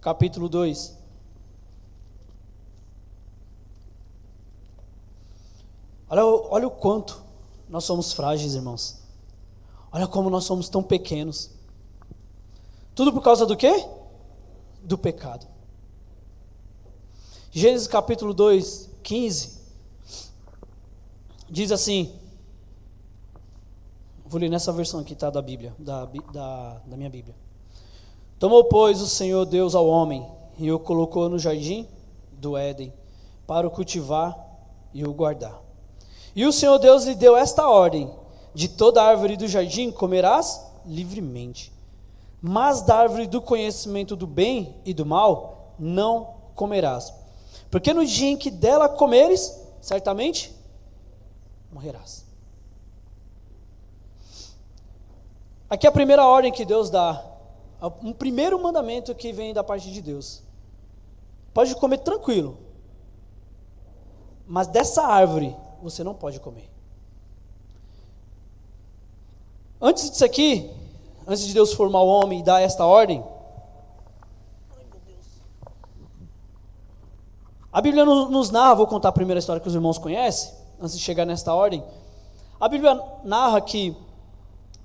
capítulo 2. Olha o quanto nós somos frágeis, irmãos. Olha como nós somos tão pequenos. Tudo por causa do quê? Do pecado. Gênesis capítulo 2, 15, diz assim, vou ler nessa versão aqui, tá, da Bíblia, da minha Bíblia. Tomou, pois, o Senhor Deus ao homem, e o colocou no jardim do Éden, para o cultivar e o guardar. E o Senhor Deus lhe deu esta ordem: de toda árvore do jardim comerás livremente, mas da árvore do conhecimento do bem e do mal não comerás, porque no dia em que dela comeres, certamente morrerás. Aqui é a primeira ordem que Deus dá, um primeiro mandamento que vem da parte de Deus. Pode comer tranquilo, mas dessa árvore você não pode comer. Antes disso aqui, antes de Deus formar o homem e dar esta ordem, a Bíblia nos narra, vou contar a primeira história que os irmãos conhecem, antes de chegar nesta ordem. A Bíblia narra que,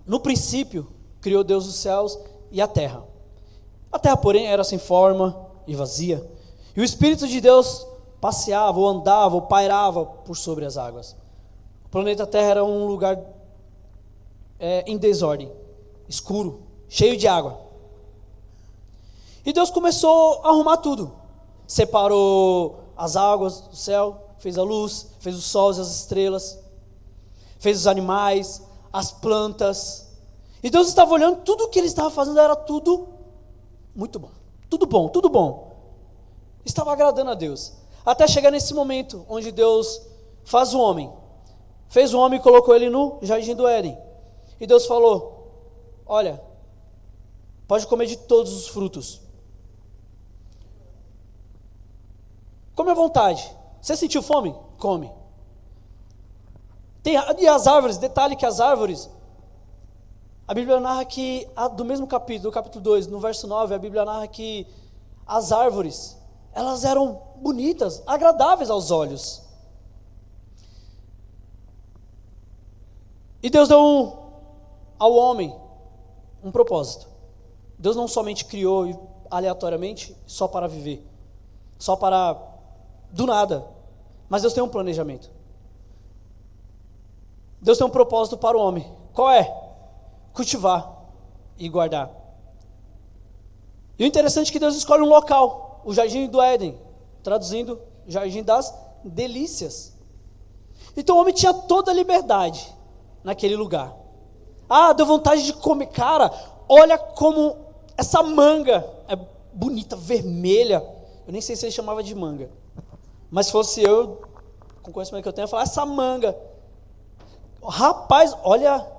no princípio, criou Deus os céus e a terra. A terra, porém, era sem forma e vazia, e o Espírito de Deus passeava, ou andava, ou pairava por sobre as águas. O planeta Terra era um lugar em desordem, escuro, cheio de água. E Deus começou a arrumar tudo. Separou as águas do céu, fez a luz, fez os sols e as estrelas, fez os animais, as plantas. E Deus estava olhando, tudo o que Ele estava fazendo era tudo muito bom. Tudo bom, tudo bom. Estava agradando a Deus. Até chegar nesse momento, onde Deus faz o homem. Fez o homem e colocou ele no jardim do Éden. E Deus falou: olha, pode comer de todos os frutos. Come à vontade. Você sentiu fome? Come. E as árvores, detalhe que as árvores, a Bíblia narra que, do mesmo capítulo, do capítulo 2, no verso 9, a Bíblia narra que as árvores, elas eram bonitas, agradáveis aos olhos. E Deus deu ao homem um propósito. Deus não somente criou aleatoriamente, só para viver, só para, do nada, mas Deus tem um planejamento. Deus tem um propósito para o homem. Qual é? Cultivar e guardar. E o interessante é que Deus escolhe um local, o jardim do Éden, traduzindo, jardim das delícias. Então o homem tinha toda a liberdade naquele lugar. Deu vontade de comer. Cara, olha como essa manga é bonita, vermelha. Eu nem sei se ele chamava de manga, mas se fosse eu, com o conhecimento que eu tenho, eu ia falar: essa manga. Rapaz, olha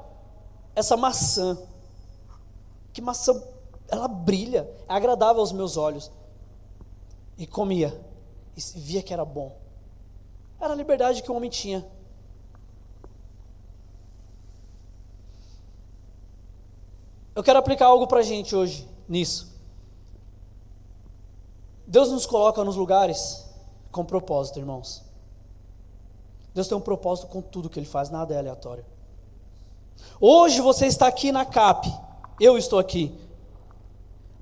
essa maçã. Que maçã, ela brilha, é agradável aos meus olhos. E comia, e via que era bom. Era a liberdade que o homem tinha. Eu quero aplicar algo para a gente hoje, nisso. Deus nos coloca nos lugares com propósito, irmãos. Deus tem um propósito com tudo que Ele faz, nada é aleatório. Hoje você está aqui na CAP, eu estou aqui,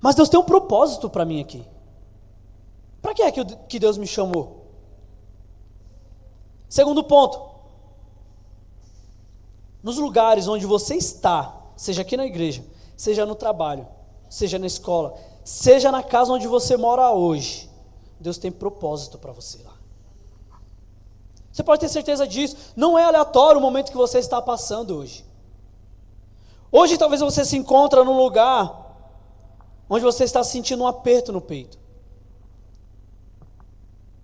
mas Deus tem um propósito para mim aqui. Para que é que Deus me chamou? Segundo ponto, nos lugares onde você está, seja aqui na igreja, seja no trabalho, seja na escola, seja na casa onde você mora hoje, Deus tem propósito para você lá. Você pode ter certeza disso. Não é aleatório o momento que você está passando hoje. Hoje talvez você se encontre num lugar onde você está sentindo um aperto no peito.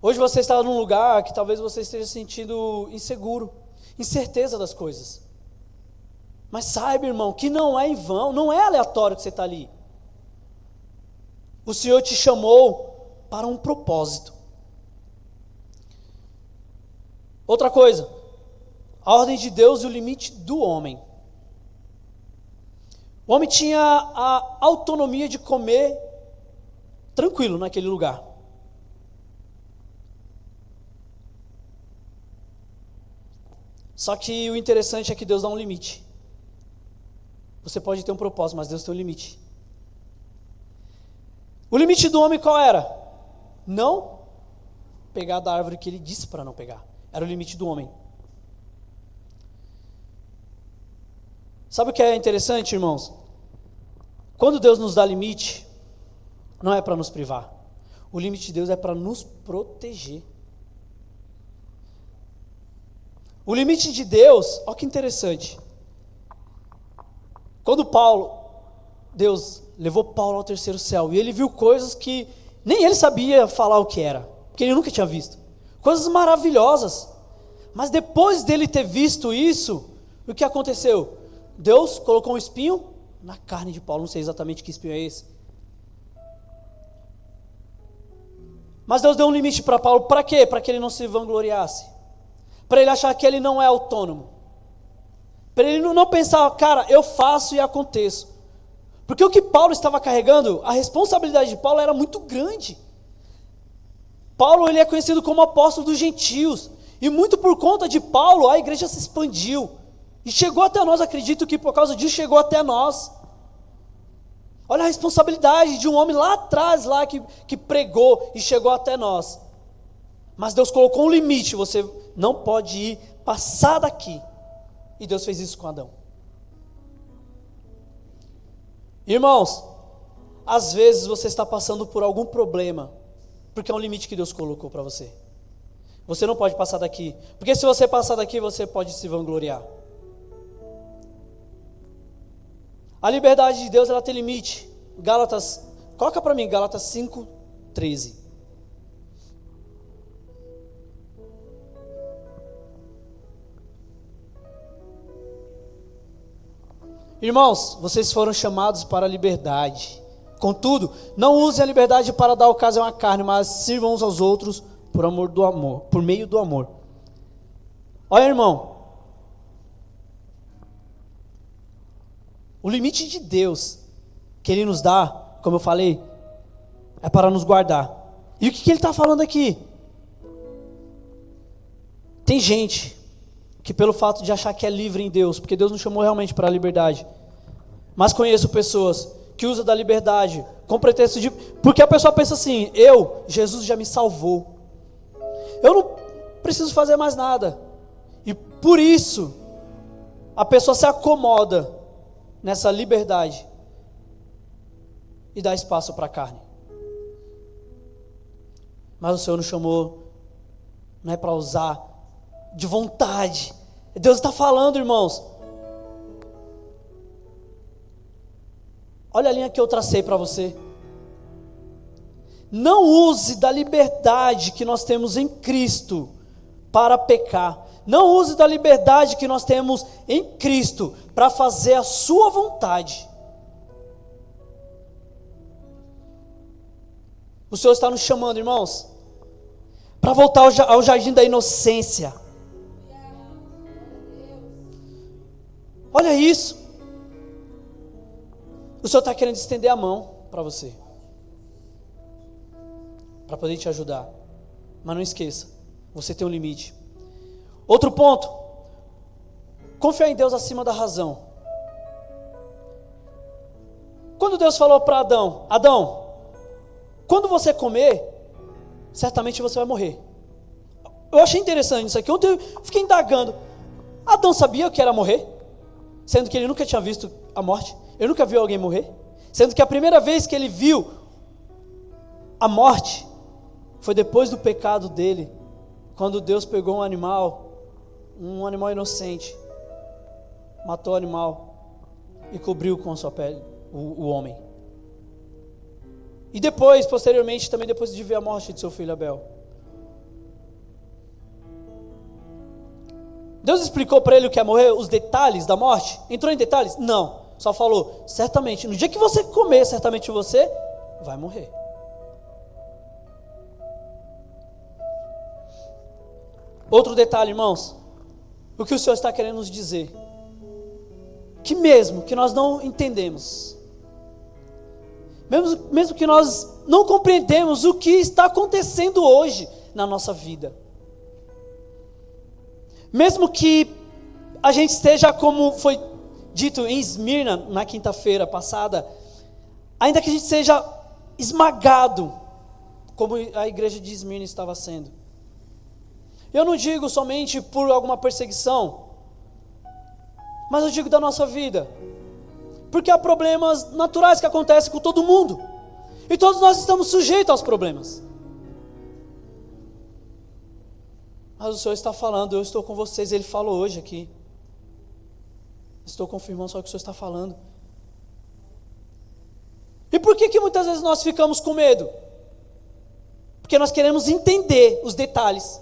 Hoje você está num lugar que talvez você esteja sentindo inseguro, incerteza das coisas. Mas saiba, irmão, que não é em vão, não é aleatório que você está ali. O Senhor te chamou para um propósito. Outra coisa, a ordem de Deus e o limite do homem. O homem tinha a autonomia de comer tranquilo naquele lugar. Só que o interessante é que Deus dá um limite. Você pode ter um propósito, mas Deus tem um limite. O limite do homem qual era? Não pegar da árvore que ele disse para não pegar. Era o limite do homem. Sabe o que é interessante, irmãos? Quando Deus nos dá limite, não é para nos privar. O limite de Deus é para nos proteger. O limite de Deus, olha que interessante. Quando Deus levou Paulo ao terceiro céu, e ele viu coisas que nem ele sabia falar o que era, porque ele nunca tinha visto. Coisas maravilhosas. Mas depois dele ter visto isso, o que aconteceu? Deus colocou um espinho na carne de Paulo, não sei exatamente que espinho é esse. Mas Deus deu um limite para Paulo, para quê? Para que ele não se vangloriasse. Para ele achar que ele não é autônomo. Para ele não pensar, cara, eu faço e aconteço. Porque o que Paulo estava carregando, a responsabilidade de Paulo era muito grande. Paulo, ele é conhecido como apóstolo dos gentios. E muito por conta de Paulo, a igreja se expandiu. E chegou até nós, acredito que por causa disso chegou até nós. Olha a responsabilidade de um homem lá atrás, lá que pregou e chegou até nós. Mas Deus colocou um limite, você não pode ir passar daqui. E Deus fez isso com Adão. Irmãos, às vezes você está passando por algum problema, porque é um limite que Deus colocou para você. Você não pode passar daqui, porque se você passar daqui, você pode se vangloriar. A liberdade de Deus, ela tem limite. Coloca para mim, Gálatas 5:13. Irmãos, vocês foram chamados para a liberdade. Contudo, não usem a liberdade para dar ocasião à carne, mas sirvam uns aos outros por meio do amor. Olha, irmão, o limite de Deus que Ele nos dá, como eu falei, é para nos guardar. E o que Ele está falando aqui? Tem gente que pelo fato de achar que é livre em Deus, porque Deus nos chamou realmente para a liberdade, mas conheço pessoas que usam da liberdade com pretexto de... Porque a pessoa pensa assim, Jesus já me salvou, eu não preciso fazer mais nada, e por isso a pessoa se acomoda nessa liberdade e dá espaço para a carne. Mas o Senhor nos chamou, não é para usar de vontade. Deus está falando, irmãos. Olha a linha que eu tracei para você. Não use da liberdade que nós temos em Cristo para pecar. Não use da liberdade que nós temos em Cristo para fazer a sua vontade. O Senhor está nos chamando, irmãos, para voltar ao jardim da inocência. Olha isso. O Senhor está querendo estender a mão para você, para poder te ajudar. Mas não esqueça, você tem um limite. Outro ponto, confiar em Deus acima da razão. Quando Deus falou para Adão, quando você comer, certamente você vai morrer. Eu achei interessante isso aqui. Ontem eu fiquei indagando. Adão sabia o que era morrer? Sendo que ele nunca tinha visto a morte. Ele nunca viu alguém morrer. Sendo que a primeira vez que ele viu a morte foi depois do pecado dele. Quando Deus pegou um animal inocente, matou o animal e cobriu com a sua pele o homem. E depois, posteriormente, também depois de ver a morte de seu filho Abel. Deus explicou para ele o que é morrer, os detalhes da morte? Entrou em detalhes? Não, só falou, certamente, no dia que você comer, certamente você vai morrer. Outro detalhe, irmãos, o que o Senhor está querendo nos dizer, que mesmo que nós não entendemos, mesmo que nós não compreendemos o que está acontecendo hoje na nossa vida. Mesmo que a gente esteja, como foi dito em Esmirna na quinta-feira passada, ainda que a gente seja esmagado, como a igreja de Esmirna estava sendo. Eu não digo somente por alguma perseguição, mas eu digo da nossa vida. Porque há problemas naturais que acontecem com todo mundo. E todos nós estamos sujeitos aos problemas. Mas o Senhor está falando, eu estou com vocês, Ele falou hoje aqui. Estou confirmando só o que o Senhor está falando. E por que muitas vezes nós ficamos com medo? Porque nós queremos entender os detalhes.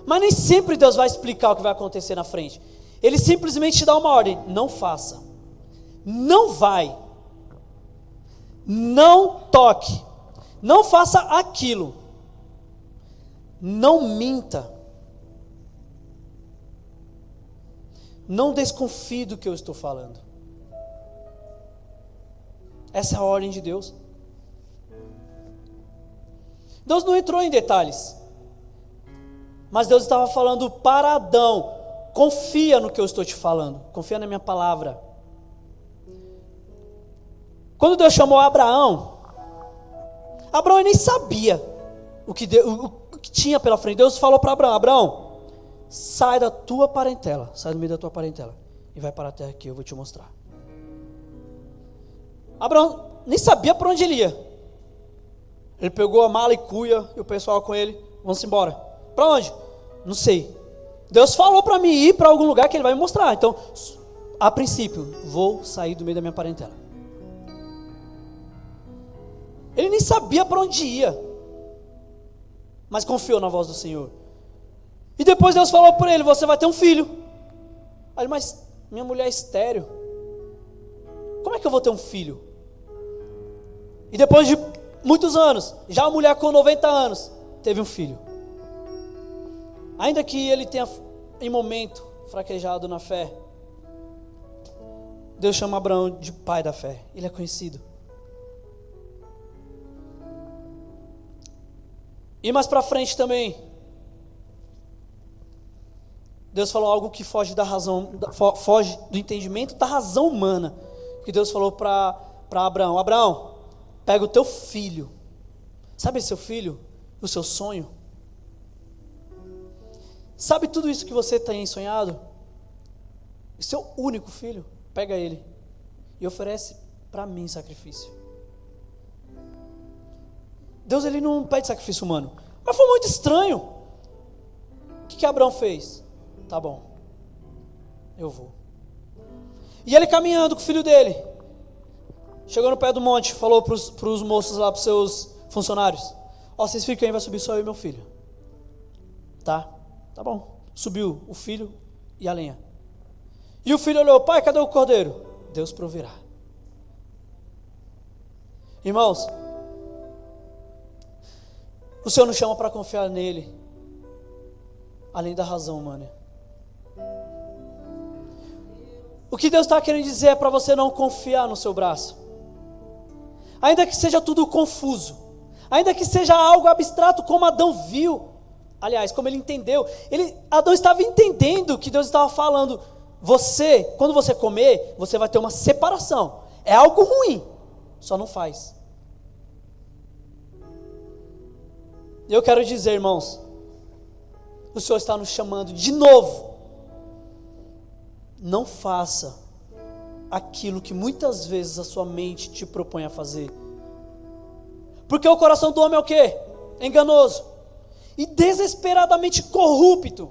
Mas nem sempre Deus vai explicar o que vai acontecer na frente. Ele simplesmente te dá uma ordem: não faça. Não vai, não toque, não faça aquilo, não minta, não desconfie do que eu estou falando. Essa é a ordem de Deus. Deus não entrou em detalhes, mas Deus estava falando para Adão: confia no que eu estou te falando, confia na minha palavra. Quando Deus chamou Abraão nem sabia o que tinha pela frente. Deus falou para Abraão: sai da tua parentela, sai do meio da tua parentela e vai para a terra que eu vou te mostrar. Abraão nem sabia para onde ele ia. Ele pegou a mala e cuia e o pessoal com ele: vamos embora. Para onde? Não sei. Deus falou para mim ir para algum lugar que Ele vai me mostrar. Então, a princípio, vou sair do meio da minha parentela. Ele nem sabia para onde ia, mas confiou na voz do Senhor. E depois Deus falou para ele: você vai ter um filho. Aí ele: mas minha mulher é estéril, como é que eu vou ter um filho? E depois de muitos anos, já a mulher com 90 anos, teve um filho. Ainda que ele tenha em momento fraquejado na fé, Deus chama Abraão de pai da fé. Ele é conhecido. E mais para frente também, Deus falou algo que foge da razão, foge do entendimento da razão humana. Que Deus falou para Abraão: Abraão, pega o teu filho. Sabe esse seu filho? O seu sonho? Sabe tudo isso que você tem sonhado? O seu único filho? Pega ele e oferece para mim sacrifício. Deus, Ele não pede sacrifício humano. Mas foi muito estranho. O que Abraão fez? Tá bom, eu vou. E ele caminhando com o filho dele, chegou no pé do monte, falou para os moços lá, para os seus funcionários: ó, vocês ficam aí, vai subir só eu e meu filho. Tá bom. Subiu o filho e a lenha. E o filho olhou: pai, cadê o cordeiro? Deus proverá. Irmãos, o Senhor nos chama para confiar nele, além da razão humana. O que Deus está querendo dizer é para você não confiar no seu braço. Ainda que seja tudo confuso, ainda que seja algo abstrato, como Adão viu. Aliás, como ele entendeu. Adão estava entendendo que Deus estava falando: quando você comer, você vai ter uma separação. É algo ruim, só não faz. Eu quero dizer, irmãos, o Senhor está nos chamando de novo. Não faça aquilo que muitas vezes a sua mente te propõe a fazer. Porque o coração do homem é o quê? Enganoso e desesperadamente corrupto.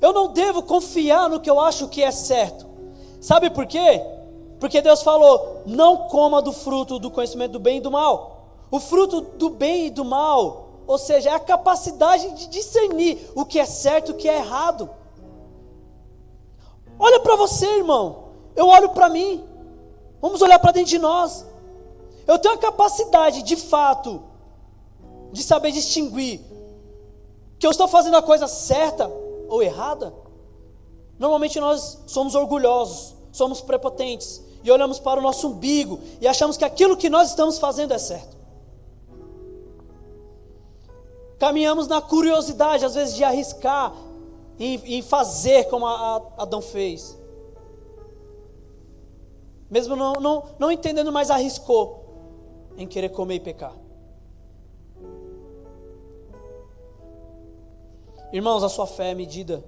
Eu não devo confiar no que eu acho que é certo. Sabe por quê? Porque Deus falou: não coma do fruto do conhecimento do bem e do mal. O fruto do bem e do mal, ou seja, é a capacidade de discernir o que é certo e o que é errado. Olha para você, irmão. Eu olho para mim. Vamos olhar para dentro de nós. Eu tenho a capacidade, de fato, de saber distinguir que eu estou fazendo a coisa certa ou errada. Normalmente nós somos orgulhosos, somos prepotentes e olhamos para o nosso umbigo e achamos que aquilo que nós estamos fazendo é certo. Caminhamos na curiosidade, às vezes, de arriscar em fazer como Adão fez. Mesmo não entendendo, mas arriscou em querer comer e pecar. Irmãos, a sua fé é medida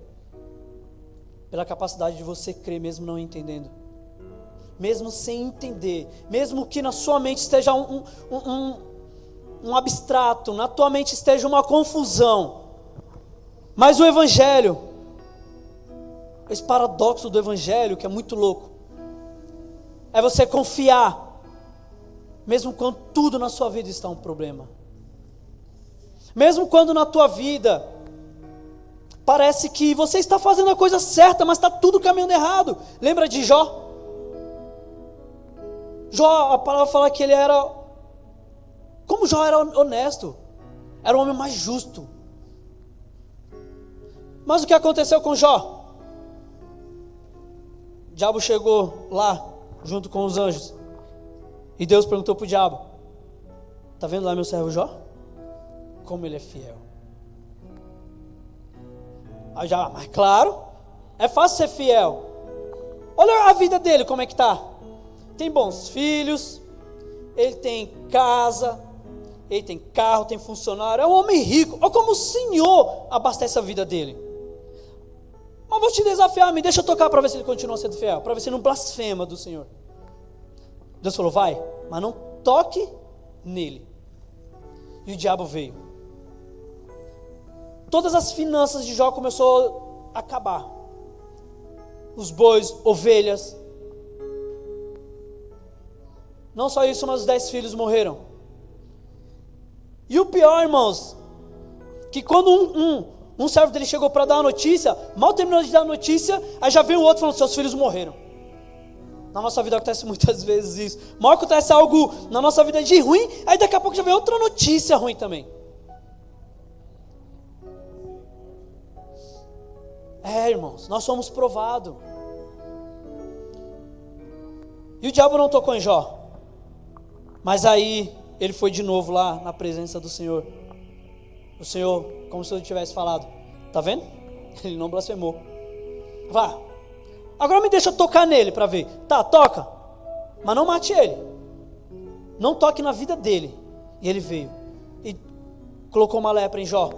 pela capacidade de você crer, mesmo não entendendo. Mesmo sem entender, mesmo que na sua mente esteja um abstrato, na tua mente esteja uma confusão. Mas o Evangelho, esse paradoxo do Evangelho, que é muito louco, é você confiar, mesmo quando tudo na sua vida está um problema. Mesmo quando na tua vida parece que você está fazendo a coisa certa, mas está tudo caminhando errado. Lembra de Jó? Jó, a palavra fala que ele era... Como Jó era honesto, era o homem mais justo. Mas o que aconteceu com Jó? O diabo chegou lá, junto com os anjos, e Deus perguntou para o diabo: está vendo lá meu servo Jó? Como ele é fiel. Aí já, mas claro, é fácil ser fiel. Olha a vida dele, como é que está. Tem bons filhos, ele tem casa, ele tem carro, tem funcionário, é um homem rico. Olha como o Senhor abastece a vida dele. Mas vou te desafiar, me deixa tocar para ver se ele continua sendo fiel, para ver se ele não blasfema do Senhor. Deus falou: vai, mas não toque nele. E o diabo veio. Todas as finanças de Jó começou a acabar. Os bois, ovelhas. Não só isso, mas os 10 filhos morreram. E o pior, irmãos, que quando um servo dele chegou para dar a notícia, mal terminou de dar a notícia, aí já veio o outro falando: seus filhos morreram. Na nossa vida acontece muitas vezes isso. Mal acontece algo na nossa vida de ruim, aí daqui a pouco já vem outra notícia ruim também. Irmãos, nós somos provados. E o diabo não tocou em Jó. Mas aí ele foi de novo lá na presença do Senhor. O Senhor, como se eu tivesse falado: tá vendo? Ele não blasfemou. Vá, agora me deixa tocar nele para ver. Tá, toca, mas não mate ele. Não toque na vida dele. E ele veio e colocou uma lepra em Jó.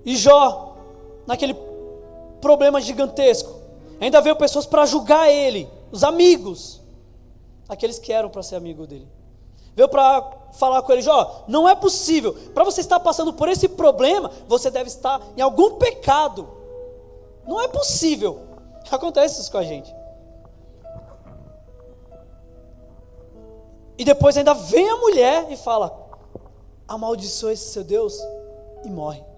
E Jó, naquele problema gigantesco, ainda veio pessoas para julgar ele, os amigos, aqueles que eram para ser amigo dele. Veio para falar com ele: Jó, não é possível, para você estar passando por esse problema, você deve estar em algum pecado. Não é possível. Acontece isso com a gente. E depois ainda vem a mulher e fala: amaldiçoa esse seu Deus, e morre.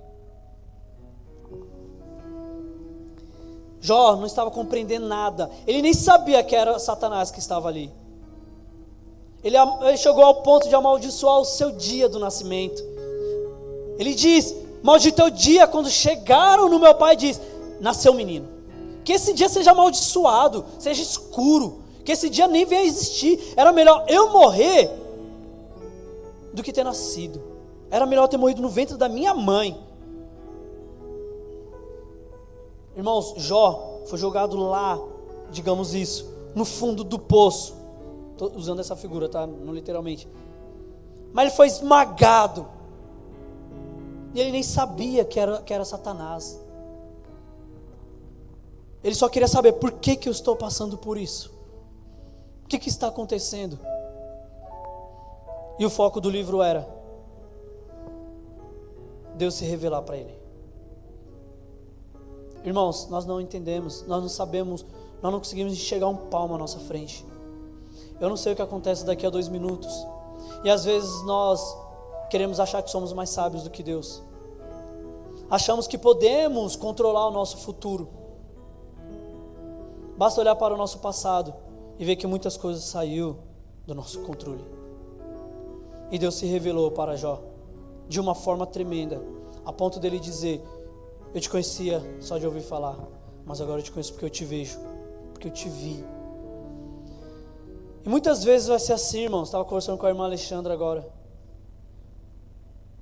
Jó não estava compreendendo nada. Ele nem sabia que era Satanás que estava ali. Ele chegou ao ponto de amaldiçoar o seu dia do nascimento. Ele diz: maldito é o dia quando chegaram no meu pai e diz: nasceu um menino. Que esse dia seja amaldiçoado, seja escuro, que esse dia nem venha a existir. Era melhor eu morrer do que ter nascido. Era melhor ter morrido no ventre da minha mãe. Irmãos, Jó foi jogado lá, digamos isso, no fundo do poço. Estou usando essa figura, tá? Não literalmente. Mas ele foi esmagado. E ele nem sabia que era Satanás. Ele só queria saber: por que eu estou passando por isso? O que está acontecendo? E o foco do livro era Deus se revelar para ele. Irmãos, nós não entendemos, nós não sabemos, nós não conseguimos enxergar um palmo à nossa frente. Eu não sei o que acontece daqui a 2 minutos. E às vezes nós queremos achar que somos mais sábios do que Deus. Achamos que podemos controlar o nosso futuro. Basta olhar para o nosso passado e ver que muitas coisas saíram do nosso controle. E Deus se revelou para Jó de uma forma tremenda, a ponto dele dizer: eu te conhecia só de ouvir falar, mas agora eu te conheço porque eu te vejo, porque eu te vi. E muitas vezes vai ser assim, irmãos. Estava conversando com a irmã Alexandra agora.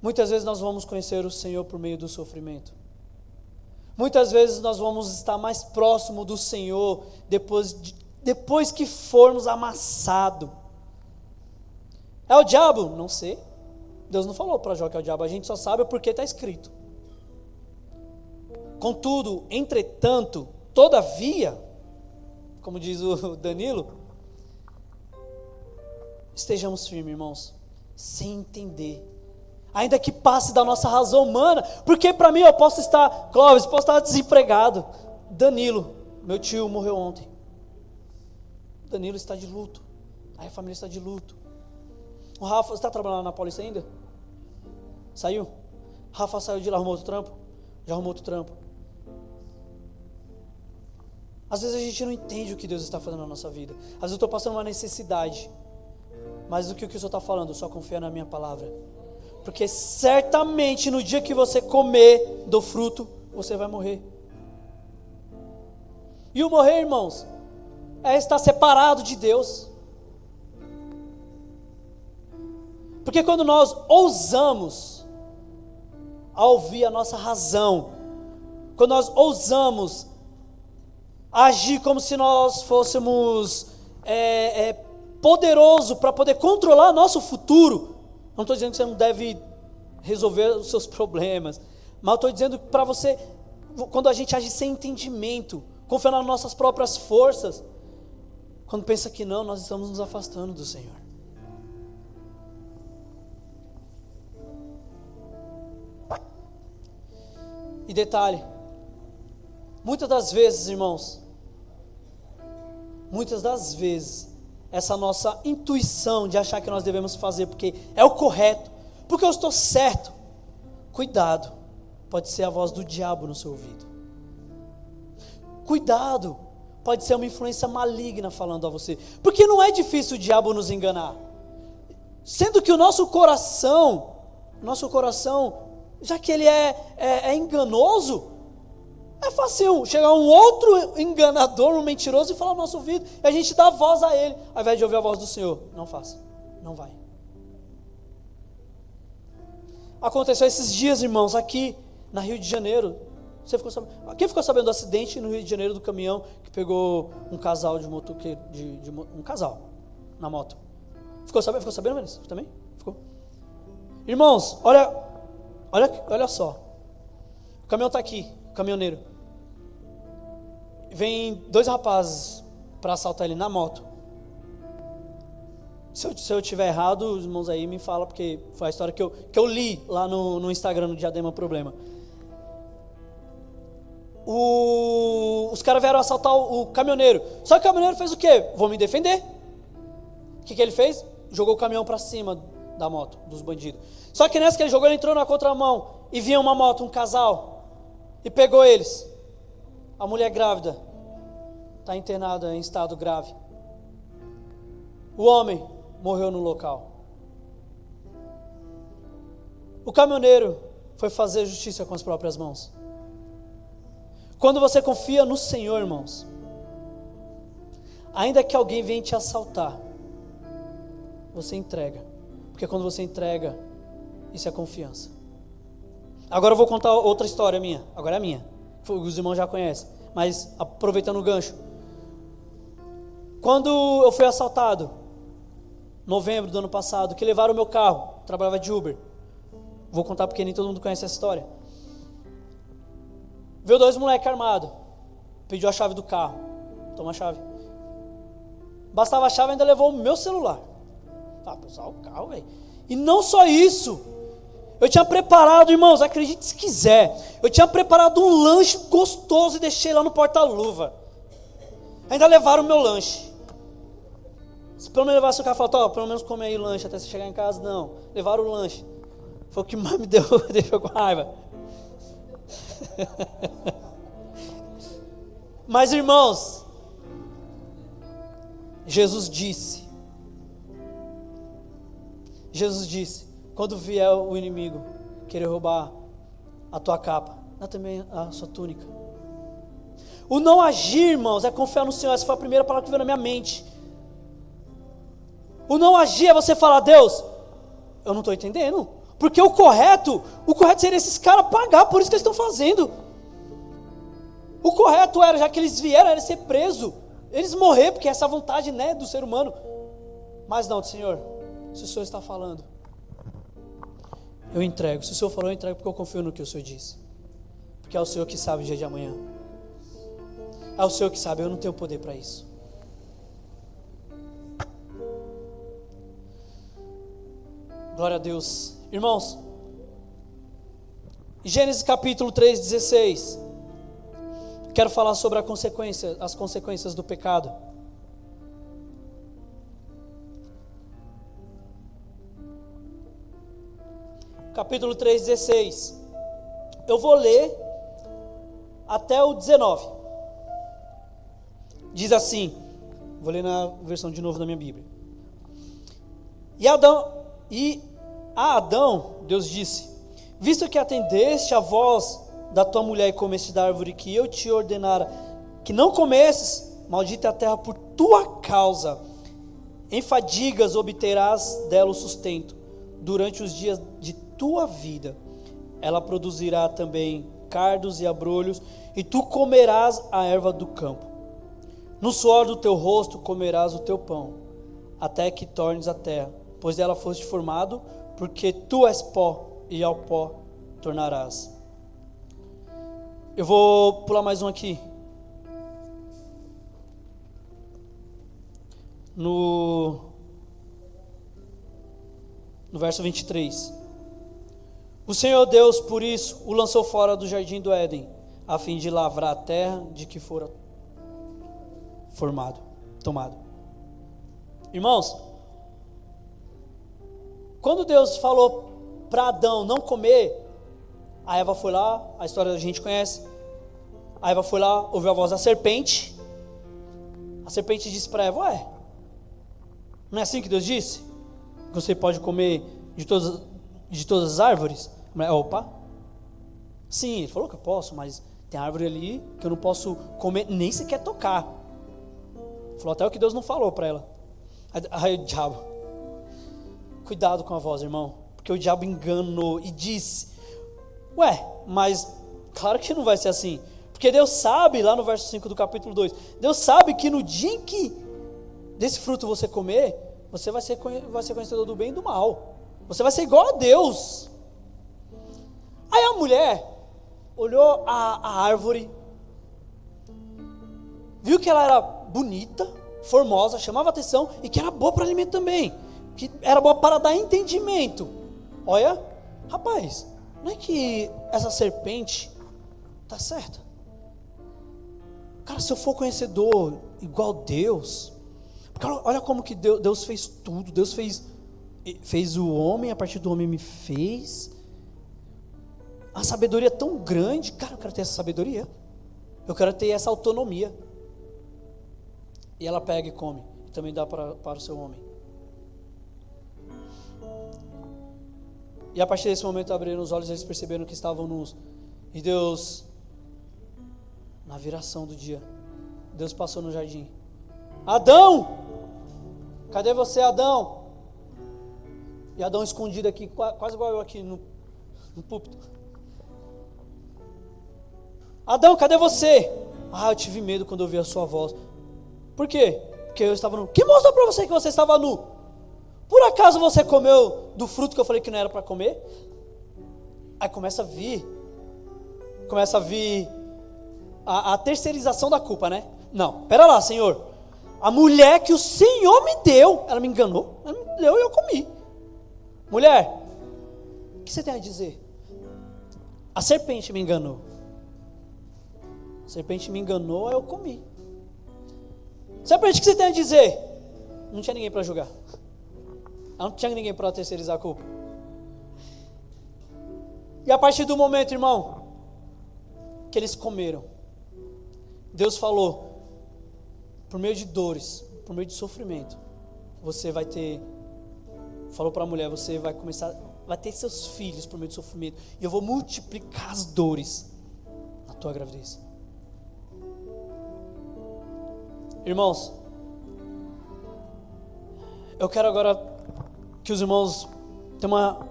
Muitas vezes nós vamos conhecer o Senhor por meio do sofrimento. Muitas vezes nós vamos estar mais próximo do Senhor depois que formos amassados. É o diabo? Não sei. Deus não falou para Jó que é o diabo, a gente só sabe porque está escrito. Contudo, entretanto, todavia, como diz o Danilo, estejamos firmes, irmãos, sem entender. Ainda que passe da nossa razão humana, porque para mim eu posso estar, Clóvis, posso estar desempregado. Danilo, meu tio morreu ontem. Danilo está de luto. Aí a família está de luto. O Rafa, você está trabalhando na Paulista ainda? Saiu? Rafa saiu de lá, arrumou outro trampo? Já arrumou outro trampo. Às vezes a gente não entende o que Deus está fazendo na nossa vida. Às vezes eu estou passando uma necessidade. Mas o que o Senhor está falando? Só confia na minha palavra. Porque certamente no dia que você comer do fruto, você vai morrer. E o morrer, irmãos, é estar separado de Deus. Porque quando nós ousamos a ouvir a nossa razão, quando nós ousamos agir como se nós fôssemos poderosos para poder controlar nosso futuro, não estou dizendo que você não deve resolver os seus problemas, mas eu estou dizendo que para você, quando a gente age sem entendimento, confiando nas nossas próprias forças, quando pensa que não, nós estamos nos afastando do Senhor. E detalhe, muitas das vezes, irmãos, essa nossa intuição de achar que nós devemos fazer porque é o correto, porque eu estou certo, cuidado, pode ser a voz do diabo no seu ouvido. Cuidado, pode ser uma influência maligna falando a você, porque não é difícil o diabo nos enganar, sendo que o nosso coração, já que ele é enganoso, é fácil chegar um outro enganador, um mentiroso e falar no nosso ouvido, e a gente dá voz a ele, ao invés de ouvir a voz do Senhor. Não faça, não vai. Aconteceu esses dias, irmãos, aqui na Rio de Janeiro. Quem ficou sabendo do acidente no Rio de Janeiro do caminhão que pegou um casal de motoqueiro, um casal na moto? Ficou sabendo, Vanessa? Também? Ficou? Irmãos, olha só. O caminhão está aqui, o caminhoneiro. Vem dois rapazes para assaltar ele na moto. Se eu tiver errado, os irmãos aí me falam, porque foi a história que eu li lá no Instagram do Diadema Problema. Os caras vieram assaltar o caminhoneiro. Só que o caminhoneiro fez o quê? Vou me defender. O que ele fez? Jogou o caminhão para cima da moto, dos bandidos. Só que nessa que ele jogou, ele entrou na contramão e vinha uma moto, um casal, e pegou eles. A mulher grávida está internada em estado grave. O homem morreu no local. O caminhoneiro foi fazer justiça com as próprias mãos. Quando você confia no Senhor, irmãos, ainda que alguém venha te assaltar, você entrega. Porque quando você entrega, isso é confiança. Agora eu vou contar outra história minha. Agora é minha. Os irmãos já conhecem. Mas aproveitando o gancho. Quando eu fui assaltado, novembro do ano passado, que levaram o meu carro, trabalhava de Uber. Vou contar porque nem todo mundo conhece essa história. Veio dois moleques armados. Pediu a chave do carro. Toma a chave. Bastava a chave, ainda levou o meu celular. Pessoal, o carro, velho. E não só isso. Eu tinha preparado, irmãos, acredite se quiser, eu tinha preparado um lanche gostoso e deixei lá no porta-luva. Ainda levaram o meu lanche. Se pelo menos levasse o carro, falou, pelo menos come aí o lanche até você chegar em casa. Não, levaram o lanche. Foi o que mais me deixou com raiva. Mas, irmãos, Jesus disse, quando vier o inimigo querer roubar a tua capa, dá também a sua túnica. O não agir, irmãos, é confiar no Senhor. Essa foi a primeira palavra que veio na minha mente. O não agir é você falar: Deus, eu não estou entendendo. Porque o correto seria esses caras pagar por isso que eles estão fazendo. O correto era, já que eles vieram, era ser preso. Eles morrer, porque essa é a vontade, né, do ser humano. Mas não, Senhor, se o Senhor está falando, eu entrego. Se o Senhor falou, eu entrego, porque eu confio no que o Senhor disse. Porque é o Senhor que sabe o dia de amanhã. É o Senhor que sabe, eu não tenho poder para isso. Glória a Deus. Irmãos, Gênesis capítulo 3:16. Quero falar sobre as consequências do pecado. Capítulo 3:16. Eu vou ler até o 19. Diz assim, vou ler na versão de novo da minha Bíblia. E a Adão, Deus disse: visto que atendeste a voz da tua mulher e comeste da árvore que eu te ordenara que não comesses, maldita é a terra por tua causa. Em fadigas obterás dela o sustento durante os dias de tua vida. Ela produzirá também cardos e abrolhos, e tu comerás a erva do campo. No suor do teu rosto comerás o teu pão, até que tornes a terra, pois dela foste formado, porque tu és pó, e ao pó tornarás. Eu vou pular mais um aqui. No verso 23. O Senhor Deus, por isso, o lançou fora do jardim do Éden, a fim de lavrar a terra de que fora tomado. Irmãos, quando Deus falou para Adão não comer, a Eva foi lá, a história a gente conhece. A Eva foi lá, ouviu a voz da serpente. A serpente disse para Eva: ué, não é assim que Deus disse? Que você pode comer de todas as árvores? Opa, sim, ele falou que eu posso, mas tem árvore ali que eu não posso comer, nem sequer tocar. Falou até o que Deus não falou para ela. Aí o diabo, cuidado com a voz, irmão, porque o diabo enganou e disse: ué, mas claro que não vai ser assim, porque Deus sabe, lá no verso 5 do capítulo 2, Deus sabe que no dia em que desse fruto você comer, você vai ser conhecedor do bem e do mal, você vai ser igual a Deus. Aí a mulher olhou a árvore, viu que ela era bonita, formosa, chamava atenção, e que era boa para alimento também, que era boa para dar entendimento. Olha, rapaz, não é que essa serpente está certa? Cara, se eu for conhecedor igual Deus, porque olha como que Deus fez tudo. Deus fez o homem, a partir do homem me fez. A sabedoria é tão grande. Cara, eu quero ter essa sabedoria, eu quero ter essa autonomia. E ela pega e come, e também dá para o seu homem. E a partir desse momento abriram os olhos, eles perceberam que estavam nus. E Deus, na viração do dia, Deus passou no jardim: Adão, cadê você, Adão? E Adão escondido aqui, quase igual eu aqui no púlpito. Adão, cadê você? Eu tive medo quando eu ouvi a sua voz. Por quê? Porque eu estava nu. Quem mostrou para você que você estava nu? Por acaso você comeu do fruto que eu falei que não era para comer? Aí começa a vir a terceirização da culpa, né? Não, pera lá, Senhor. A mulher que o Senhor me deu, ela me enganou, ela me deu e eu comi. Mulher, o que você tem a dizer? A serpente me enganou. A serpente me enganou, eu comi. Serpente, o que você tem a dizer? Não tinha ninguém para julgar. Não tinha ninguém para terceirizar a culpa. E a partir do momento, irmão, que eles comeram, Deus falou, por meio de dores, por meio de sofrimento, você vai ter, falou para a mulher, você vai ter seus filhos por meio de sofrimento, e eu vou multiplicar as dores na tua gravidez. Irmãos, eu quero agora que os irmãos tenham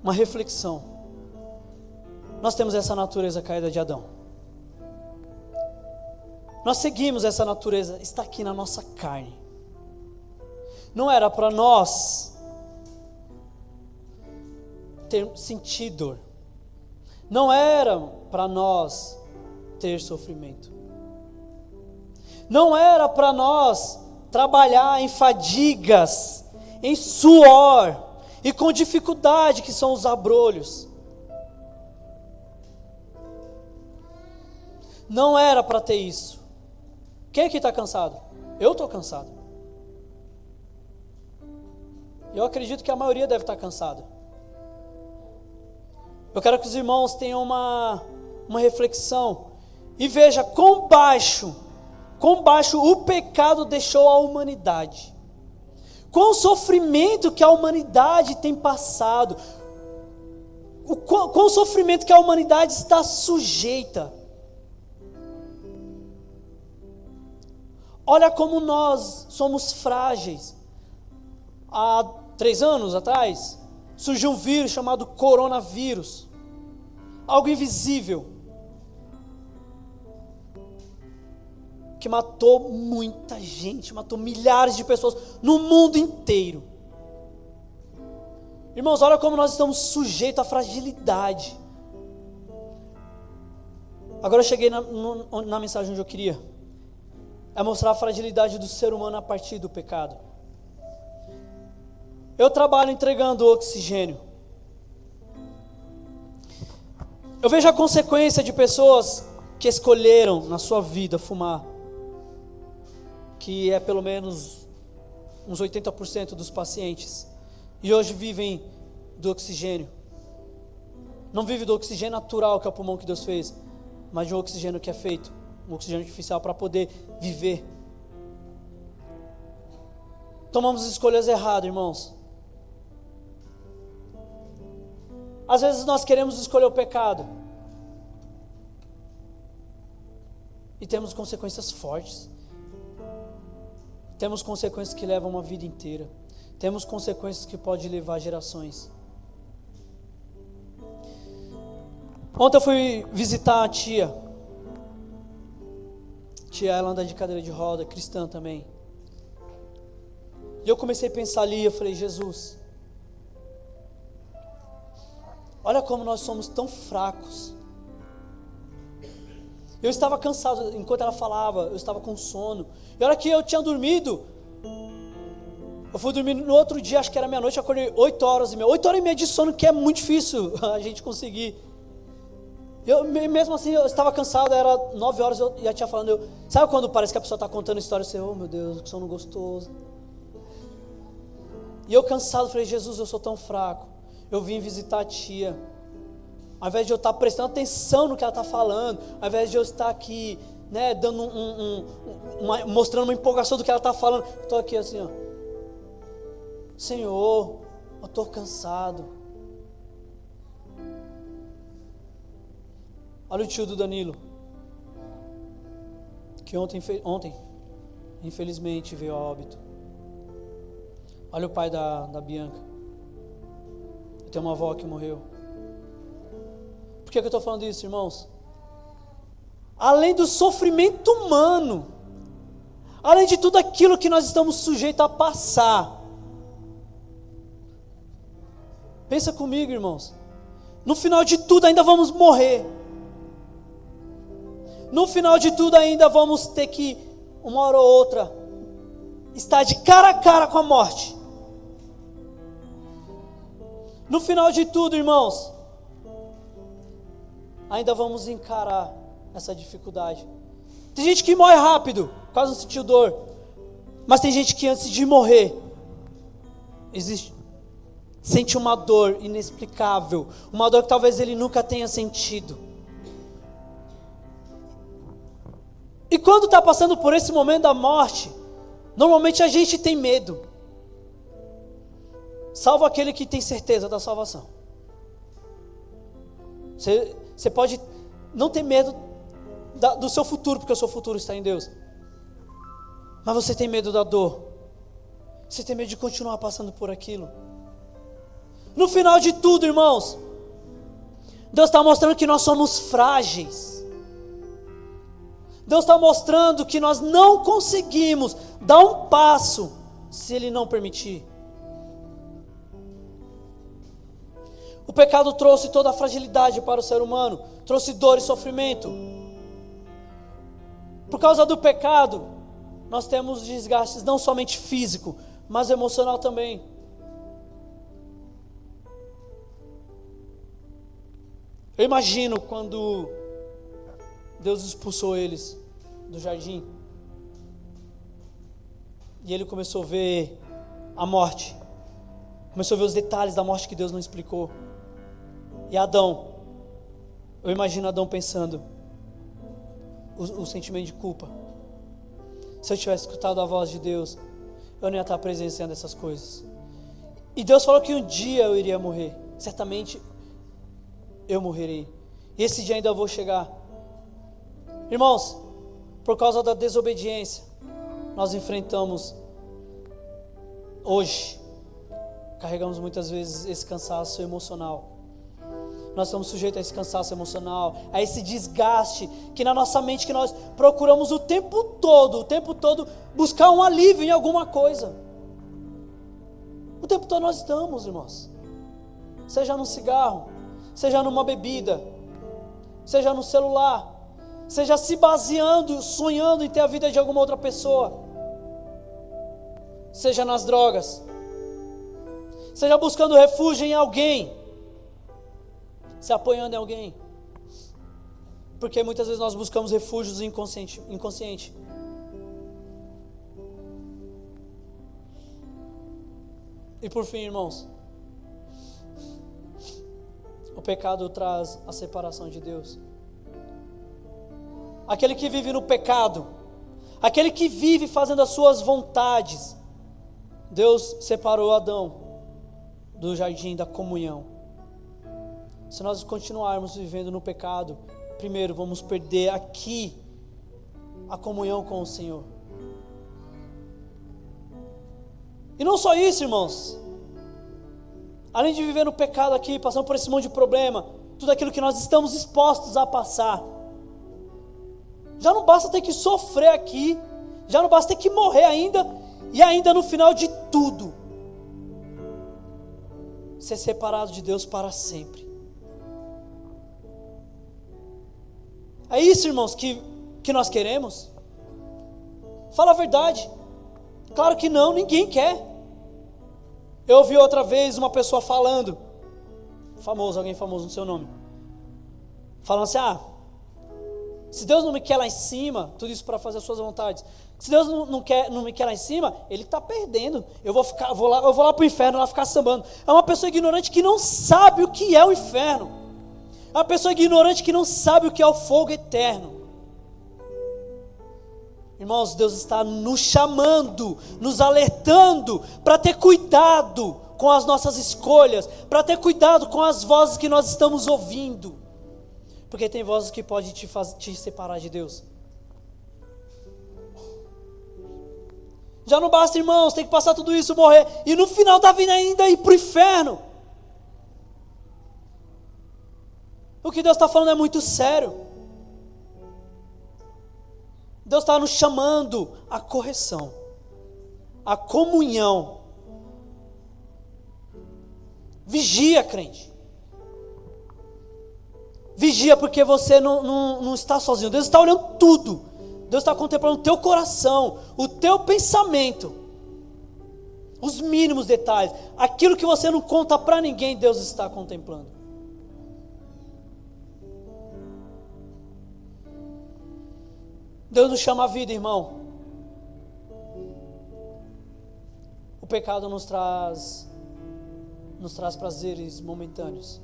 uma reflexão. Nós temos essa natureza caída de Adão. Nós seguimos essa natureza, está aqui na nossa carne. Não era para nós sentir dor. Não era para nós ter sofrimento. Não era para nós trabalhar em fadigas, em suor e com dificuldade que são os abrolhos. Não era para ter isso. Quem aqui está cansado? Eu estou cansado. Eu acredito que a maioria deve estar cansada. Eu quero que os irmãos tenham uma reflexão e veja quão baixo o pecado deixou a humanidade. Quão sofrimento que a humanidade tem passado. Quão sofrimento que a humanidade está sujeita. Olha como nós somos frágeis. Há 3 anos atrás, surgiu um vírus chamado coronavírus. Algo invisível. Que matou muita gente, matou milhares de pessoas no mundo inteiro. Irmãos, olha como nós estamos sujeitos à fragilidade. Agora eu cheguei na mensagem onde eu queria. É mostrar a fragilidade do ser humano a partir do pecado. Eu trabalho entregando oxigênio. Eu vejo a consequência de pessoas que escolheram na sua vida fumar, que é pelo menos uns 80% dos pacientes, e hoje vivem do oxigênio. Não vive do oxigênio natural, que é o pulmão que Deus fez, mas de um oxigênio que é feito, um oxigênio artificial para poder viver. Tomamos escolhas erradas, irmãos. Às vezes nós queremos escolher o pecado e temos consequências fortes. Temos consequências que levam uma vida inteira. Temos consequências que podem levar gerações. Ontem eu fui visitar a tia. Tia, ela anda de cadeira de roda, cristã também. E eu comecei a pensar ali, eu falei, Jesus, olha como nós somos tão fracos. Eu estava cansado, enquanto ela falava, eu estava com sono. E a hora que eu tinha dormido, eu fui dormir no outro dia, acho que era meia-noite, eu acordei 8h30. 8h30 de sono, que é muito difícil a gente conseguir. Mesmo assim, eu estava cansado, era 9h, e a tia falando, sabe quando parece que a pessoa está contando história, você, oh meu Deus, que sono gostoso. E eu cansado, falei, Jesus, eu sou tão fraco. Eu vim visitar a tia. Ao invés de eu estar prestando atenção no que ela está falando, ao invés de eu estar aqui, né, dando mostrando uma empolgação do que ela está falando, eu estou aqui assim, ó. Senhor, eu estou cansado. Olha o tio do Danilo, que ontem infelizmente veio a óbito. Olha o pai da Bianca. Eu tenho uma avó que morreu. Por que eu estou falando isso, irmãos? Além do sofrimento humano, além de tudo aquilo que nós estamos sujeitos a passar, pensa comigo, irmãos, no final de tudo ainda vamos morrer. No final de tudo ainda vamos ter que, uma hora ou outra, estar de cara a cara com a morte. No final de tudo, irmãos, ainda vamos encarar essa dificuldade. Tem gente que morre rápido, quase não sentiu dor. Mas tem gente que antes de morrer, sente uma dor inexplicável. Uma dor que talvez ele nunca tenha sentido. E quando está passando por esse momento da morte, normalmente a gente tem medo. Salvo aquele que tem certeza da salvação. Você pode não ter medo do seu futuro, porque o seu futuro está em Deus. Mas você tem medo da dor. Você tem medo de continuar passando por aquilo. No final de tudo, irmãos, Deus está mostrando que nós somos frágeis. Deus está mostrando que nós não conseguimos dar um passo se Ele não permitir. O pecado trouxe toda a fragilidade para o ser humano, trouxe dor e sofrimento. Por causa do pecado, nós temos desgastes não somente físico, mas emocional também. Eu imagino quando Deus expulsou eles do jardim e ele começou a ver a morte, começou a ver os detalhes da morte que Deus não explicou. E Adão, eu imagino Adão pensando o sentimento de culpa. Se eu tivesse escutado a voz de Deus, eu não ia estar presenciando essas coisas. E Deus falou que um dia eu iria morrer. Certamente eu morrerei. E esse dia ainda vou chegar. Irmãos, por causa da desobediência, nós enfrentamos hoje, carregamos muitas vezes esse cansaço emocional. Nós estamos sujeitos a esse cansaço emocional, a esse desgaste que na nossa mente que nós procuramos o tempo todo buscar um alívio em alguma coisa. O tempo todo nós estamos, irmãos, seja num cigarro, seja numa bebida, seja no celular, seja se baseando, sonhando em ter a vida de alguma outra pessoa, seja nas drogas, seja buscando refúgio em alguém, se apoiando em alguém, porque muitas vezes nós buscamos refúgios inconsciente. E por fim, irmãos, o pecado traz a separação de Deus. Aquele que vive no pecado, aquele que vive fazendo as suas vontades, Deus separou Adão do jardim da comunhão. Se nós continuarmos vivendo no pecado, primeiro vamos perder aqui a comunhão com o Senhor. E não só isso, irmãos. Além de viver no pecado aqui, passando por esse monte de problema, tudo aquilo que nós estamos expostos a passar, já não basta ter que sofrer aqui, já não basta ter que morrer ainda, e ainda no final de tudo, ser separado de Deus para sempre. É isso, irmãos, que nós queremos? Fala a verdade. Claro que não, ninguém quer. Eu ouvi outra vez uma pessoa falando, alguém famoso no seu nome, falando assim, se Deus não me quer lá em cima, tudo isso para fazer as suas vontades, se Deus não me quer lá em cima, Ele está perdendo, eu vou lá para o inferno, lá ficar sambando. É uma pessoa ignorante que não sabe o que é o inferno, é uma pessoa ignorante que não sabe o que é o fogo eterno. Irmãos, Deus está nos chamando, nos alertando para ter cuidado com as nossas escolhas, para ter cuidado com as vozes que nós estamos ouvindo, porque tem vozes que podem te separar de Deus. Já não basta, irmãos, tem que passar tudo isso, morrer, e no final da vida ainda ir para o inferno. O que Deus está falando é muito sério. Deus está nos chamando à correção, à comunhão. Vigia, crente. Vigia, porque você não está sozinho. Deus está olhando tudo. Deus está contemplando o teu coração, o teu pensamento, os mínimos detalhes. Aquilo que você não conta para ninguém, Deus está contemplando. Deus nos chama à vida, irmão. O pecado nos traz prazeres momentâneos.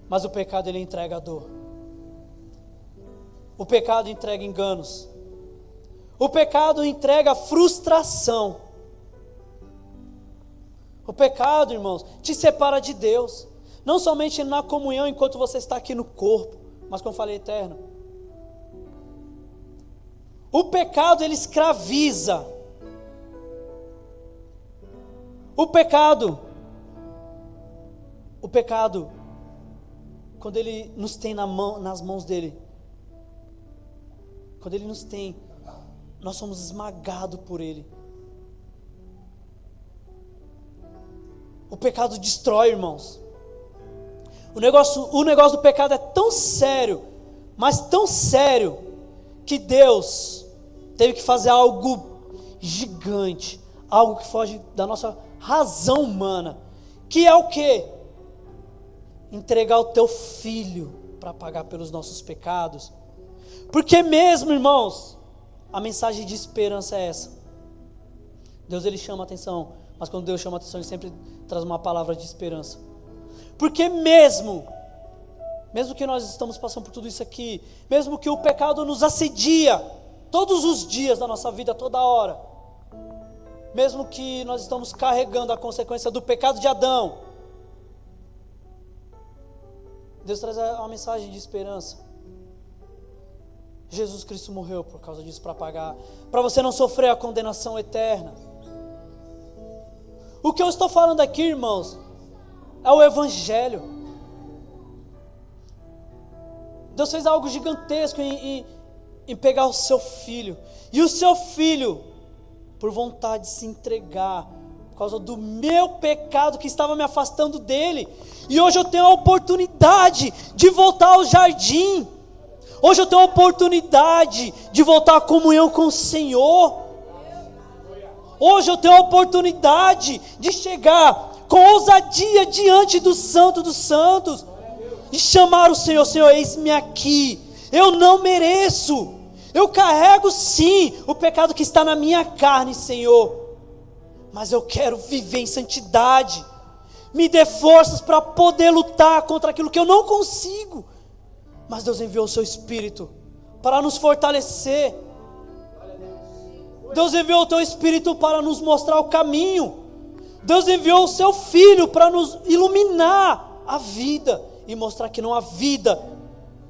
Mas o pecado, ele entrega a dor. O pecado entrega enganos. O pecado entrega frustração. O pecado, irmãos, te separa de Deus. Não somente na comunhão enquanto você está aqui no corpo, mas como eu falei, eterno. O pecado, ele escraviza. O pecado, quando ele nos tem nas mãos dele, quando ele nos tem, nós somos esmagados por ele. O pecado destrói, irmãos. O negócio do pecado é tão sério, mas tão sério, que Deus teve que fazer algo gigante, algo que foge da nossa razão humana, que é o quê? Entregar o teu filho para pagar pelos nossos pecados. Porque mesmo, irmãos, a mensagem de esperança é essa. Deus, ele chama a atenção, mas quando Deus chama a atenção, ele sempre traz uma palavra de esperança. Porque mesmo que nós estamos passando por tudo isso aqui, mesmo que o pecado nos assedia todos os dias da nossa vida, toda hora, mesmo que nós estamos carregando a consequência do pecado de Adão, Deus traz uma mensagem de esperança. Jesus Cristo morreu por causa disso, para pagar, para você não sofrer a condenação eterna. O que eu estou falando aqui, irmãos, é o Evangelho. Deus fez algo gigantesco em pegar o seu filho, e o seu filho, por vontade de se entregar, por causa do meu pecado que estava me afastando dele, e hoje eu tenho a oportunidade de voltar ao jardim, hoje eu tenho a oportunidade de voltar à comunhão com o Senhor, hoje eu tenho a oportunidade de chegar com ousadia diante do Santo dos Santos, de chamar o Senhor: Senhor, eis-me aqui, eu não mereço, eu carrego sim o pecado que está na minha carne, Senhor, mas eu quero viver em santidade, me dê forças para poder lutar contra aquilo que eu não consigo. Mas Deus enviou o seu Espírito para nos fortalecer. Deus enviou o teu Espírito para nos mostrar o caminho. Deus enviou o seu Filho para nos iluminar a vida e mostrar que não há vida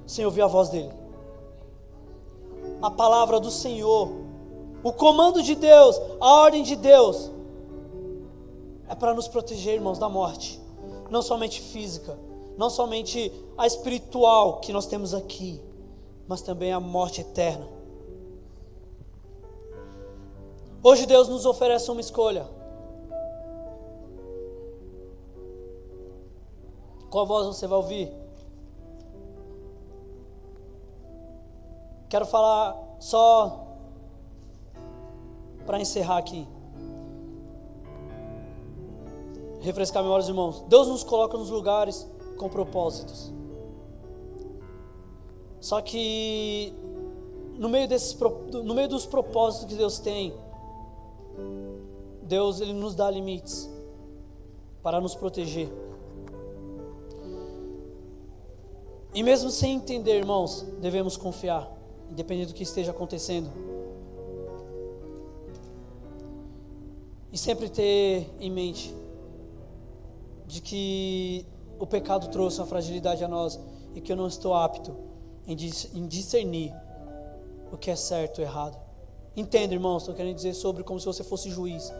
sem ouvir a voz dele. A palavra do Senhor, o comando de Deus, a ordem de Deus, é para nos proteger, irmãos, da morte, não somente física, não somente a espiritual que nós temos aqui, mas também a morte eterna. Hoje Deus nos oferece uma escolha. Qual voz você vai ouvir? Quero falar só para encerrar aqui, refrescar a memória dos irmãos. Deus nos coloca nos lugares com propósitos. Só que no meio dos propósitos que Deus tem, Deus, ele nos dá limites para nos proteger. E mesmo sem entender, irmãos, devemos confiar, independente do que esteja acontecendo. E sempre ter em mente de que o pecado trouxe uma fragilidade a nós e que eu não estou apto em discernir o que é certo e errado. Entenda, irmãos, estou querendo dizer sobre como se você fosse juiz,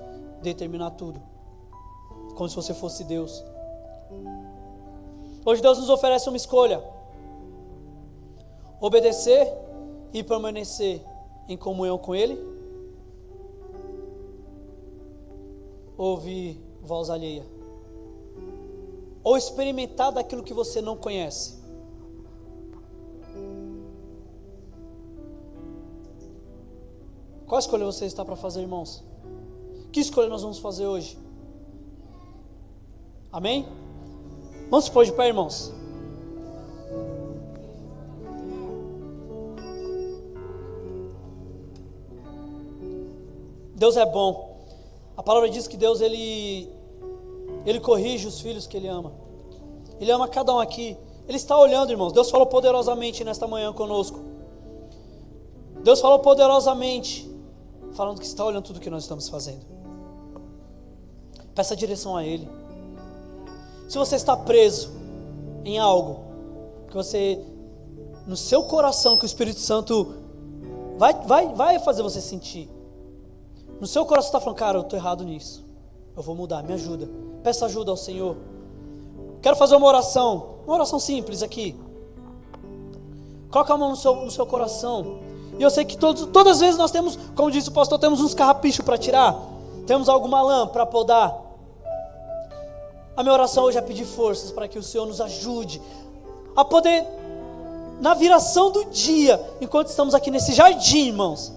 determinar tudo, como se você fosse Deus. Hoje Deus nos oferece uma escolha: obedecer e permanecer em comunhão com Ele, ou ouvir voz alheia, ou experimentar daquilo que você não conhece. Qual escolha você está para fazer, irmãos? Que escolha nós vamos fazer hoje? Amém? Vamos se pôr de pé, irmãos. Deus é bom. A palavra diz que Deus, Ele corrige os filhos que Ele ama. Ele ama cada um aqui. Ele está olhando, irmãos. Deus falou poderosamente nesta manhã conosco. Deus falou poderosamente, falando que está olhando tudo que nós estamos fazendo. Peça direção a Ele. Se você está preso em algo, que você, no seu coração, que o Espírito Santo vai fazer você sentir. No seu coração está falando, cara, eu estou errado nisso. Eu vou mudar, me ajuda. Peça ajuda ao Senhor. Quero fazer uma oração simples aqui. Coloca a mão no seu coração. E eu sei que todas as vezes nós temos, como disse o pastor, temos uns carrapichos para tirar. Temos alguma lã para podar. A minha oração hoje é pedir forças para que o Senhor nos ajude a poder, na viração do dia, enquanto estamos aqui nesse jardim, irmãos,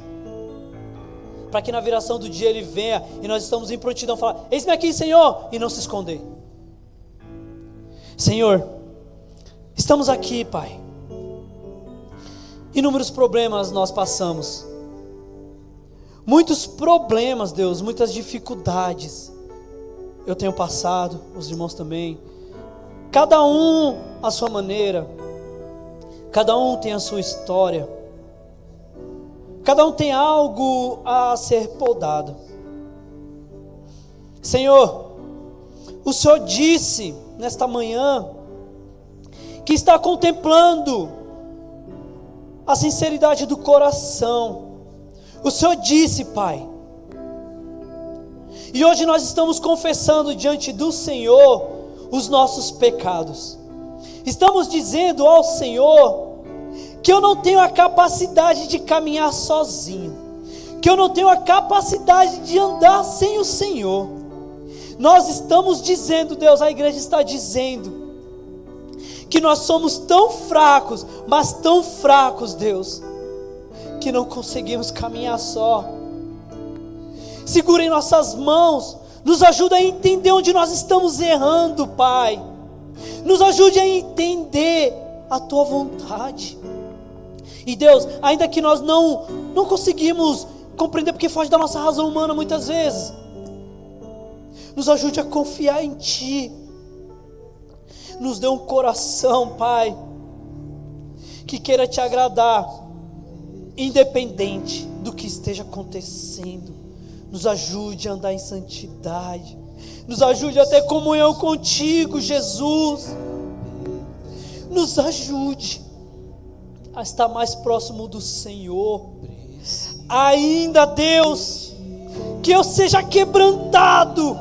para que na viração do dia Ele venha e nós estamos em prontidão, falar, eis-me aqui, Senhor, e não se esconder. Senhor, estamos aqui, Pai. Inúmeros problemas nós passamos. Muitos problemas, Deus, muitas dificuldades. Eu tenho passado, os irmãos também. Cada um à sua maneira. Cada um tem a sua história. Cada um tem algo a ser podado. Senhor, o Senhor disse nesta manhã que está contemplando a sinceridade do coração. O Senhor disse, Pai. E hoje nós estamos confessando diante do Senhor os nossos pecados. Estamos dizendo ao Senhor que eu não tenho a capacidade de caminhar sozinho, que eu não tenho a capacidade de andar sem o Senhor. Nós estamos dizendo, Deus, a igreja está dizendo que nós somos tão fracos, mas tão fracos, Deus, que não conseguimos caminhar só. Segura em nossas mãos, nos ajuda a entender onde nós estamos errando, Pai. Nos ajude a entender a Tua vontade. E Deus, ainda que nós não conseguimos compreender, porque foge da nossa razão humana muitas vezes, nos ajude a confiar em Ti. Nos dê um coração, Pai, que queira Te agradar, independente do que esteja acontecendo. Nos ajude a andar em santidade. Nos ajude a ter comunhão contigo, Jesus. Nos ajude a estar mais próximo do Senhor. Ainda, Deus, que eu seja quebrantado.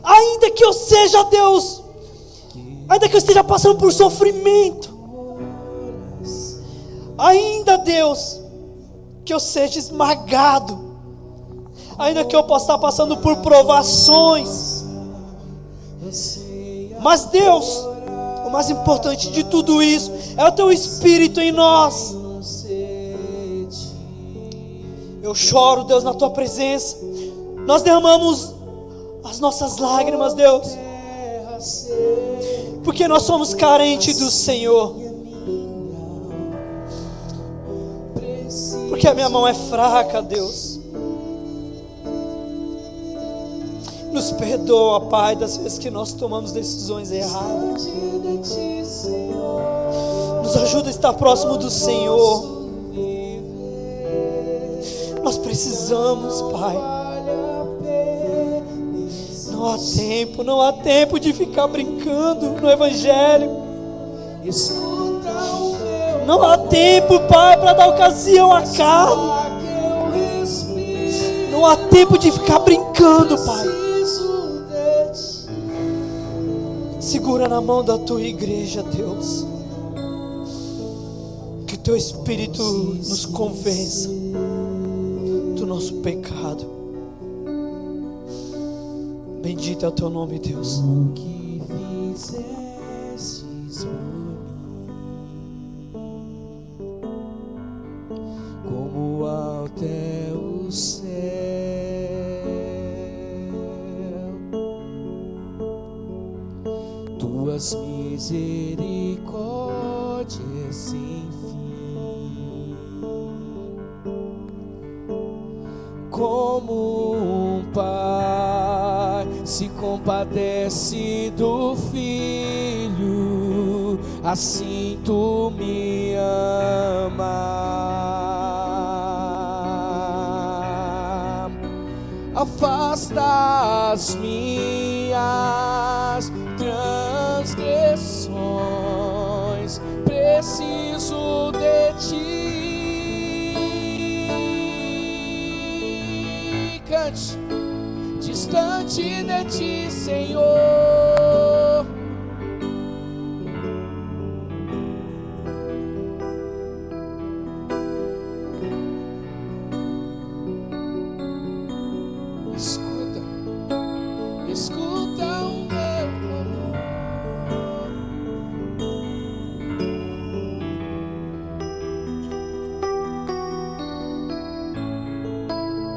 Ainda que eu seja, Deus, ainda que eu esteja passando por sofrimento. Ainda, Deus, que eu seja esmagado. Ainda que eu possa estar passando por provações. Mas Deus, o mais importante de tudo isso é o Teu Espírito em nós. Eu choro, Deus, na Tua presença. Nós derramamos as nossas lágrimas, Deus, porque nós somos carentes do Senhor. Porque a minha mão é fraca, Deus. Nos perdoa, Pai, das vezes que nós tomamos decisões erradas. Nos ajuda a estar próximo do Senhor. Nós precisamos, Pai. Não há tempo de ficar brincando no Evangelho. Não há tempo, Pai, para dar ocasião à carne. Não há tempo de ficar brincando, Pai. Segura na mão da Tua igreja, Deus. Que o Teu Espírito nos convença do nosso pecado. Bendito é o Teu nome, Deus. O que fizestes por mim, como alto é o céu, Tuas misericórdias sem fim. Como um pai se compadece do filho, assim Tu me ama. Afasta as minhas transgressões, preciso de Ti. cante. Distante de ti, Senhor. Escuta, escuta o meu clamor.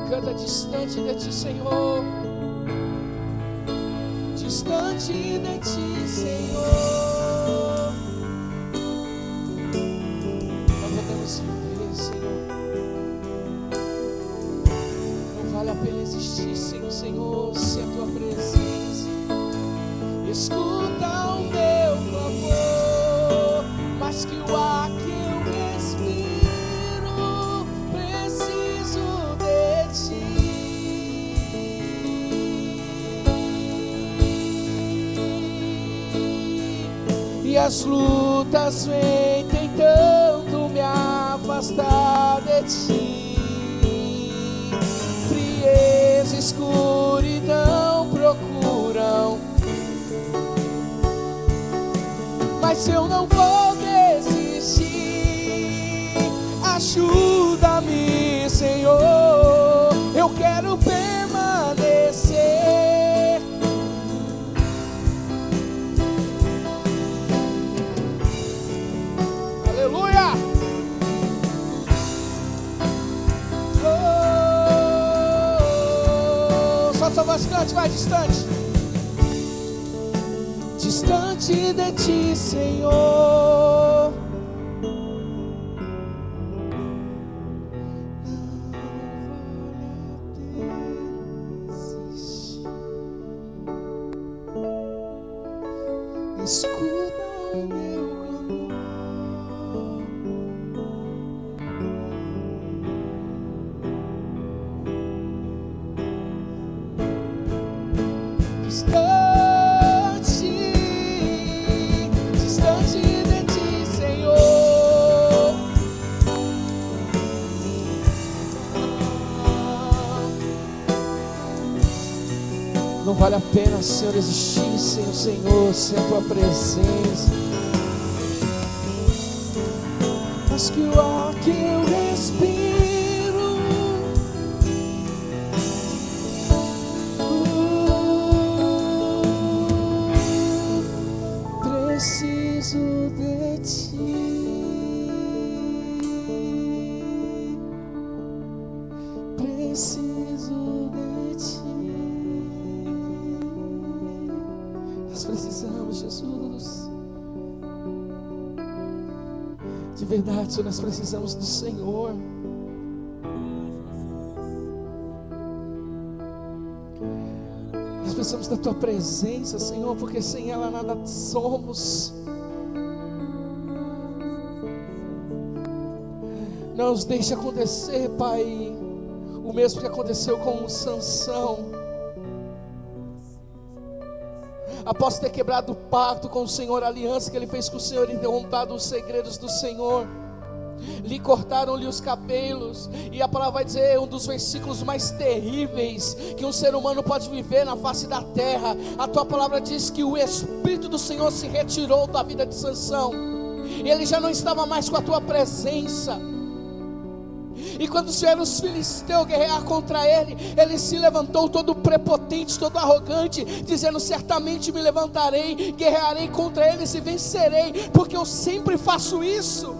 Canta, distante de ti, Senhor. Distante de ti, Senhor. Não podemos viver, Senhor. Não vale a pena existir sem o Senhor, sem a tua presença. Escuta o meu clamor, mais que o ar que eu respiro, preciso de ti. E as lutas vêm tentando me afastar de ti. Frieza, escuridão procuram, mas eu não vou desistir. Ajuda-me, Senhor, eu quero permanecer. Aleluia! Oh, só sua voz cante, vai, distante. Distante de ti, Senhor. Escuta o meu clamor. Distante de ti, Senhor. Não vale a pena, Senhor, existir sem o Senhor, sem a tua presença. Mas que o ar que eu respiro, preciso de ti. Preciso de ti. Nós precisamos, Jesus. De verdade, Senhor, nós precisamos do Senhor. Nós precisamos da tua presença, Senhor, porque sem ela nada somos. Não nos deixe acontecer, Pai, o mesmo que aconteceu com Sansão. Após ter quebrado o pacto com o Senhor, a aliança que ele fez com o Senhor, e ter roubado os segredos do Senhor, lhe cortaram-lhe os cabelos. E a palavra vai dizer, um dos versículos mais terríveis que um ser humano pode viver na face da terra. A tua palavra diz que o Espírito do Senhor se retirou da vida de Sansão, e ele já não estava mais com a tua presença. E quando vieram os filisteus guerrear contra ele, ele se levantou todo prepotente, todo arrogante, dizendo: certamente me levantarei, guerrearei contra eles e vencerei, porque eu sempre faço isso.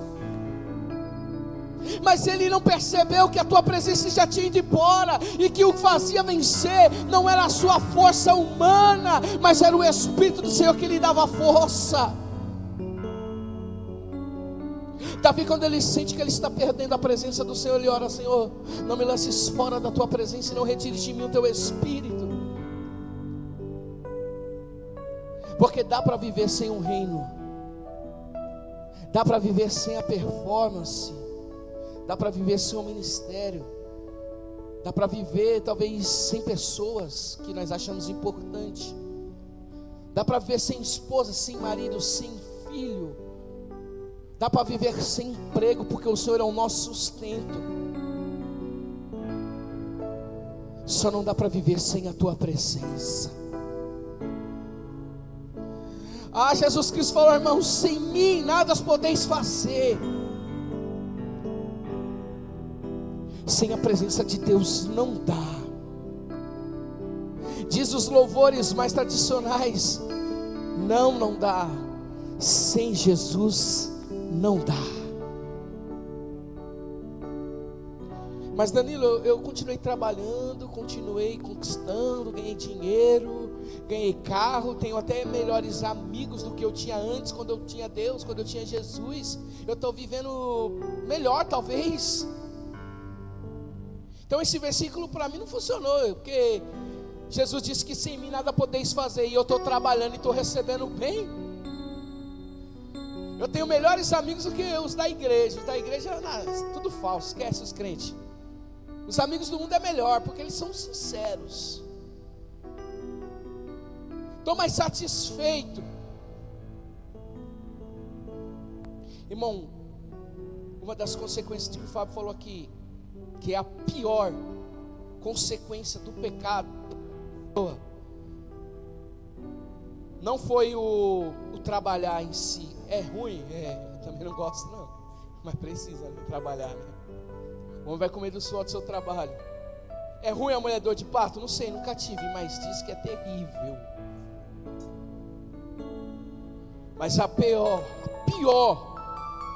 Mas ele não percebeu que a tua presença já tinha ido embora, e que o que fazia vencer não era a sua força humana, mas era o Espírito do Senhor que lhe dava força. Davi, quando ele sente que ele está perdendo a presença do Senhor, ele ora: Senhor, não me lances fora da tua presença, e não retires de mim o teu Espírito. Porque dá para viver sem um reino, dá para viver sem a performance, dá para viver sem um ministério, dá para viver talvez sem pessoas que nós achamos importante, dá para viver sem esposa, sem marido, sem filho, dá para viver sem emprego, porque o Senhor é o nosso sustento. Só não dá para viver sem a tua presença. Ah, Jesus Cristo falou, irmãos, sem mim nada podeis fazer. Sem a presença de Deus não dá. Diz os louvores mais tradicionais, não dá. Sem Jesus não dá. Mas Danilo, eu continuei trabalhando, continuei conquistando, ganhei dinheiro, ganhei carro, tenho até melhores amigos do que eu tinha antes, quando eu tinha Deus, quando eu tinha Jesus. Eu estou vivendo melhor talvez. Então esse versículo para mim não funcionou, porque Jesus disse que sem mim nada podeis fazer, e eu estou trabalhando e estou recebendo bem. Eu tenho melhores amigos do que os da igreja. Os da igreja, tudo falso, esquece os crentes. Os amigos do mundo é melhor, porque eles são sinceros. Estou mais satisfeito. Irmão, uma das consequências que o Fábio falou aqui, que é a pior consequência do pecado, não foi o trabalhar em si. É ruim, eu também não gosto não, mas precisa trabalhar, né? O homem vai comer do suor do seu trabalho. É ruim a mulher dor de parto? Não sei, nunca tive, mas diz que é terrível. Mas a pior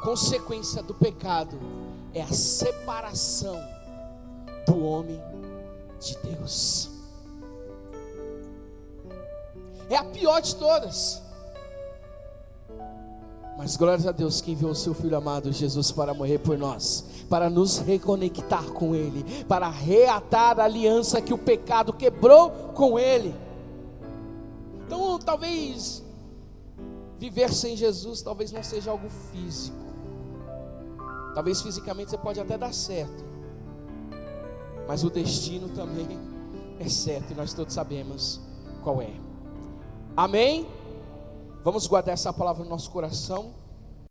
consequência do pecado é a separação do homem de Deus. É a pior de todas. Mas glórias a Deus que enviou o seu Filho amado Jesus para morrer por nós, para nos reconectar com Ele, para reatar a aliança que o pecado quebrou com Ele. Então talvez viver sem Jesus talvez não seja algo físico. Talvez fisicamente você pode até dar certo, mas o destino também é certo, e nós todos sabemos qual é. Amém? Vamos guardar essa palavra no nosso coração.